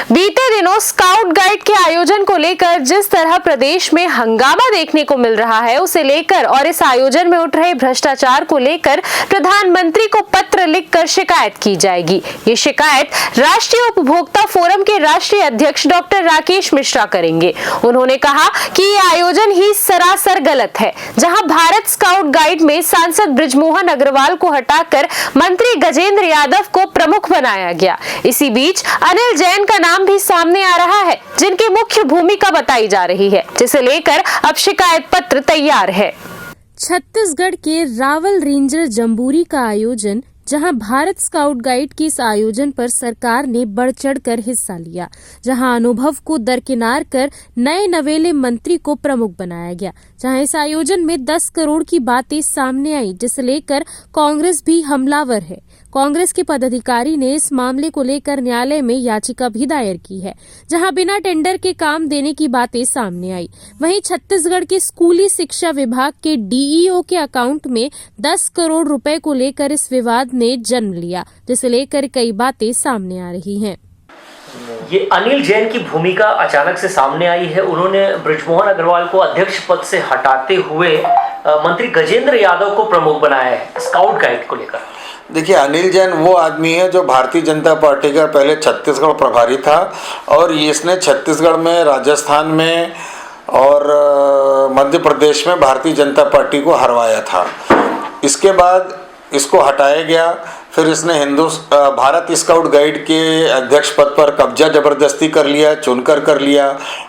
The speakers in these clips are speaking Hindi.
बीते दिनों स्काउट गाइड के आयोजन को लेकर जिस तरह प्रदेश में हंगामा देखने को मिल रहा है, उसे लेकर और इस आयोजन में उठ रहे भ्रष्टाचार को लेकर प्रधानमंत्री को पत्र लिखकर शिकायत की जाएगी। ये शिकायत राष्ट्रीय उपभोक्ता फोरम के राष्ट्रीय अध्यक्ष डॉक्टर राकेश मिश्रा करेंगे। उन्होंने कहा कि ये आयोजन ही सरासर गलत है, जहां भारत स्काउट गाइड में सांसद बृजमोहन अग्रवाल को हटाकर मंत्री गजेंद्र यादव को प्रमुख बनाया गया। इसी बीच अनिल जैन का नाम भी सामने आ रहा है, जिनकी मुख्य भूमिका बताई जा रही है, जिसे लेकर अब शिकायत पत्र तैयार है। छत्तीसगढ़ के रावल रेंजर जम्बूरी का आयोजन, जहां भारत स्काउट गाइड के इस आयोजन पर सरकार ने बढ़ चढ़कर हिस्सा लिया, जहां अनुभव को दरकिनार कर नए नवेले मंत्री को प्रमुख बनाया गया, जहां इस आयोजन में 10 करोड़ की बातें सामने आई, जिसे लेकर कांग्रेस भी हमलावर है। कांग्रेस के पदाधिकारी ने इस मामले को लेकर न्यायालय में याचिका भी दायर की है, जहां बिना टेंडर के काम देने की बातें सामने आई। वहीं छत्तीसगढ़ के स्कूली शिक्षा विभाग के डीईओ के अकाउंट में 10 करोड़ रुपए को लेकर इस विवाद ने जन्म लिया, जिसे लेकर कई बातें सामने आ रही हैं। ये अनिल जैन की भूमिका अचानक से सामने आई है। उन्होंने बृजमोहन अग्रवाल को अध्यक्ष पद से हटाते हुए मंत्री गजेंद्र यादव को प्रमुख बनाया है स्काउट गाइड को लेकर। देखिए, अनिल जैन वो आदमी है जो भारतीय जनता पार्टी का पहले छत्तीसगढ़ प्रभारी था और इसने छत्तीसगढ़ में, राजस्थान में और मध्य प्रदेश में भारतीय जनता पार्टी को हरवाया था। इसके बाद इसको हटाया गया, फिर इसने भारत स्काउट गाइड के अध्यक्ष पद पर कब्जा जबरदस्ती कर लिया, चुनकर कर लिया।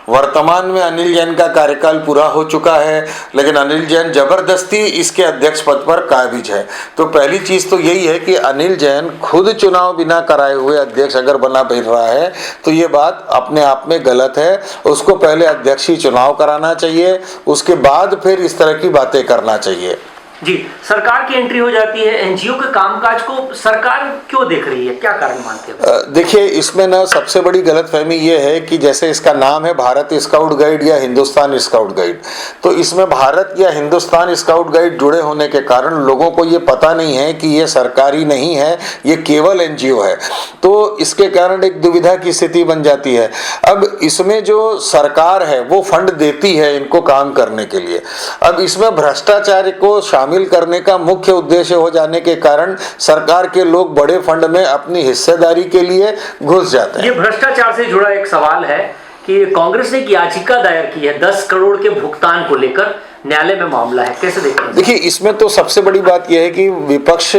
वर्तमान में अनिल जैन का कार्यकाल पूरा हो चुका है, लेकिन अनिल जैन जबरदस्ती इसके अध्यक्ष पद पर काबिज है। तो पहली चीज़ तो यही है कि अनिल जैन खुद चुनाव बिना कराए हुए अध्यक्ष अगर बना फिर रहा है तो ये बात अपने आप में गलत है। उसको पहले अध्यक्षीय चुनाव कराना चाहिए, उसके बाद फिर इस तरह की बातें करना चाहिए। जी, सरकार की एंट्री हो जाती है, एनजीओ के कामकाज को सरकार क्यों देख रही है, क्या कारण मानते हैं? देखिए, इसमें ना सबसे बड़ी गलतफहमी ये है कि जैसे इसका नाम है भारत स्काउट गाइड या हिंदुस्तान स्काउट गाइड, तो इसमें भारत या हिंदुस्तान स्काउट गाइड जुड़े होने के कारण लोगों को ये पता नहीं है कि ये सरकारी नहीं है, ये केवल एनजीओ है। तो इसके कारण एक दुविधा की स्थिति बन जाती है। अब इसमें जो सरकार है वो फंड देती है इनको काम करने के लिए। अब इसमें भ्रष्टाचार को शामिल करने का मुख्य उद्देश्य हो जाने के कारण सरकार के लोग बड़े फंड में अपनी हिस्सेदारी के लिए घुस जाते हैं। ये भ्रष्टाचार से जुड़ा एक सवाल है कि कांग्रेस ने एक याचिका दायर की है 10 करोड़ के भुगतान को लेकर, न्यायालय में मामला है, कैसे देखते हैं? देखिए, इसमें तो सबसे बड़ी बात यह है कि विपक्ष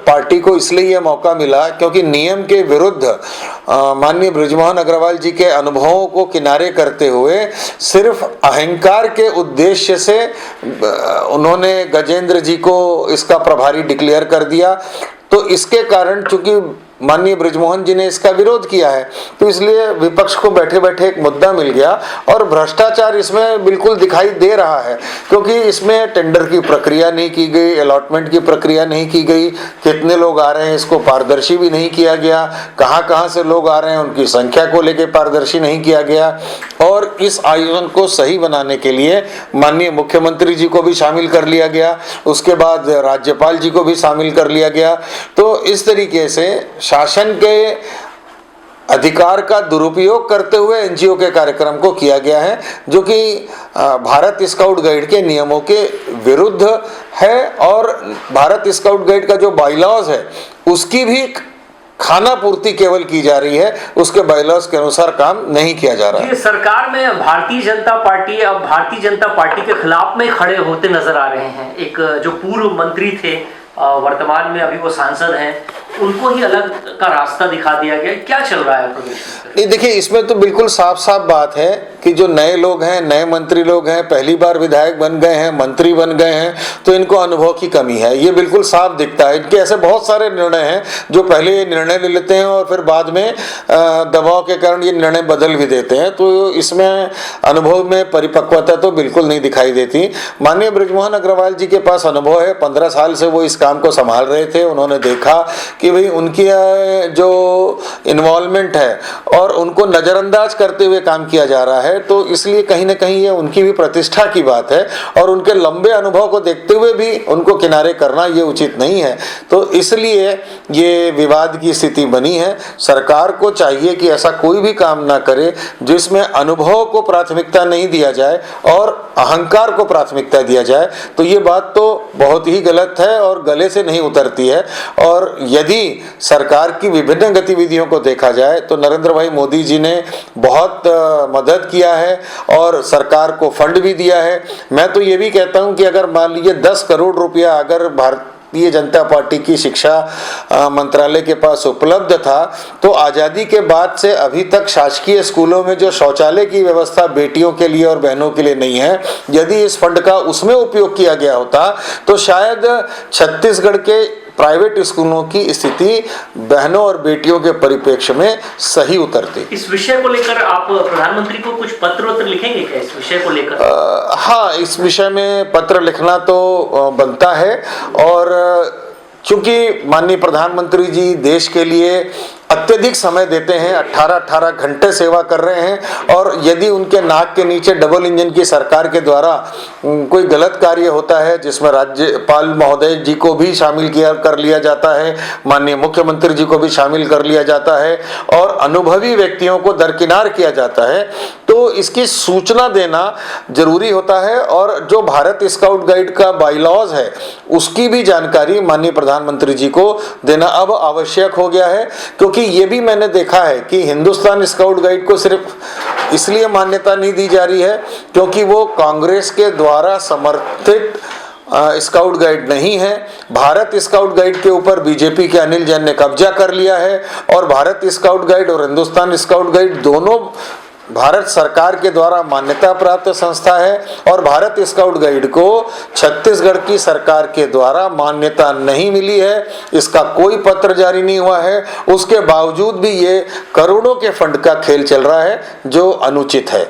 पार्टी को इसलिए यह मौका मिला क्योंकि नियम के विरुद्ध माननीय बृजमोहन अग्रवाल जी के अनुभवों को किनारे करते हुए सिर्फ अहंकार के उद्देश्य से उन्होंने गजेंद्र जी को इसका प्रभारी डिक्लेयर कर दिया। तो इसके कारण चूंकि माननीय बृजमोहन जी ने इसका विरोध किया है, तो इसलिए विपक्ष को बैठे बैठे एक मुद्दा मिल गया और भ्रष्टाचार इसमें बिल्कुल दिखाई दे रहा है, क्योंकि इसमें टेंडर की प्रक्रिया नहीं की गई, अलॉटमेंट की प्रक्रिया नहीं की गई, कितने लोग आ रहे हैं इसको पारदर्शी भी नहीं किया गया, कहाँ से लोग आ रहे हैं उनकी संख्या को लेकर पारदर्शी नहीं किया गया। और इस आयोजन को सही बनाने के लिए माननीय मुख्यमंत्री जी को भी शामिल कर लिया गया, उसके बाद राज्यपाल जी को भी शामिल कर लिया गया। तो इस तरीके से शासन के अधिकार का दुरुपयोग करते हुए एनजीओ के कार्यक्रम को किया गया है, जो कि भारत स्काउट गाइड के नियमों के विरुद्ध है और भारत स्काउट गाइड का जो बायलॉज है उसकी भी खाना पूर्ति केवल की जा रही है, उसके बायलॉज के अनुसार काम नहीं किया जा रहा है। सरकार में भारतीय जनता पार्टी अब भारतीय जनता पार्टी के खिलाफ में खड़े होते नजर आ रहे हैं। एक जो पूर्व मंत्री थे, वर्तमान में अभी वो सांसद हैं, उनको ही अलग का रास्ता दिखा दिया गया। क्या चल रहा है प्रदेश में? नहीं, देखिए, इसमें तो बिल्कुल साफ साफ बात है कि जो नए लोग हैं, नए मंत्री लोग हैं, पहली बार विधायक बन गए हैं, मंत्री बन गए हैं, तो इनको अनुभव की कमी है, ये बिल्कुल साफ दिखता है। इनके ऐसे बहुत सारे निर्णय हैं जो पहले ये निर्णय ले लेते हैं और फिर बाद में दबाव के कारण ये निर्णय बदल भी देते हैं। तो इसमें अनुभव में परिपक्वता तो बिल्कुल नहीं दिखाई देती। माननीय बृजमोहन अग्रवाल जी के पास अनुभव है, 15 साल से वो इस काम को संभाल रहे थे। उन्होंने देखा कि भाई उनकी जो इन्वॉल्वमेंट है और उनको नज़रअंदाज करते हुए काम किया जा रहा है, तो इसलिए कहीं ना कहीं ये उनकी भी प्रतिष्ठा की बात है और उनके लंबे अनुभव को देखते हुए भी उनको किनारे करना ये उचित नहीं है। तो इसलिए ये विवाद की स्थिति बनी है। सरकार को चाहिए कि ऐसा कोई भी काम ना करे जिसमें अनुभव को प्राथमिकता नहीं दिया जाए और अहंकार को प्राथमिकता दिया जाए। तो ये बात तो बहुत ही गलत है और गले से नहीं उतरती है। और यदि सरकार की विभिन्न गतिविधियों को देखा जाए तो नरेंद्र भाई मोदी जी ने बहुत मदद किया है और सरकार को फंड भी दिया है। मैं तो ये भी कहता हूं कि अगर मान लीजिए 10 करोड़ रुपया अगर भारतीय जनता पार्टी की शिक्षा मंत्रालय के पास उपलब्ध था, तो आज़ादी के बाद से अभी तक शासकीय स्कूलों में जो शौचालय की व्यवस्था बेटियों के लिए और बहनों के लिए नहीं है, यदि इस फंड का उसमें उपयोग किया गया होता तो शायद छत्तीसगढ़ के प्राइवेट स्कूलों की स्थिति बहनों और बेटियों के परिप्रेक्ष्य में सही उतरती। इस विषय को लेकर आप प्रधानमंत्री को कुछ पत्र लिखेंगे क्या इस विषय को लेकर? हाँ, इस विषय में पत्र लिखना तो बनता है और चूंकि माननीय प्रधानमंत्री जी देश के लिए अत्यधिक समय देते हैं, 18-18 घंटे सेवा कर रहे हैं और यदि उनके नाक के नीचे डबल इंजन की सरकार के द्वारा कोई गलत कार्य होता है जिसमें राज्यपाल महोदय जी को भी शामिल कर लिया जाता है, माननीय मुख्यमंत्री जी को भी शामिल कर लिया जाता है और अनुभवी व्यक्तियों को दरकिनार किया जाता है, तो इसकी सूचना देना जरूरी होता है। और जो भारत स्काउट गाइड का बाईलॉज है उसकी भी जानकारी माननीय प्रधानमंत्री जी को देना अब आवश्यक हो गया है, क्योंकि ये भी मैंने देखा है कि हिंदुस्तान स्काउट गाइड को सिर्फ इसलिए मान्यता नहीं दी जा रही है क्योंकि वो कांग्रेस के द्वारा समर्थित स्काउट गाइड नहीं है। भारत स्काउट गाइड के ऊपर बीजेपी के अनिल जैन ने कब्जा कर लिया है और भारत स्काउट गाइड और हिंदुस्तान स्काउट गाइड दोनों भारत सरकार के द्वारा मान्यता प्राप्त संस्था है और भारत स्काउट गाइड को छत्तीसगढ़ की सरकार के द्वारा मान्यता नहीं मिली है। इसका कोई पत्र जारी नहीं हुआ है, उसके बावजूद भी ये करोड़ों के फंड का खेल चल रहा है जो अनुचित है।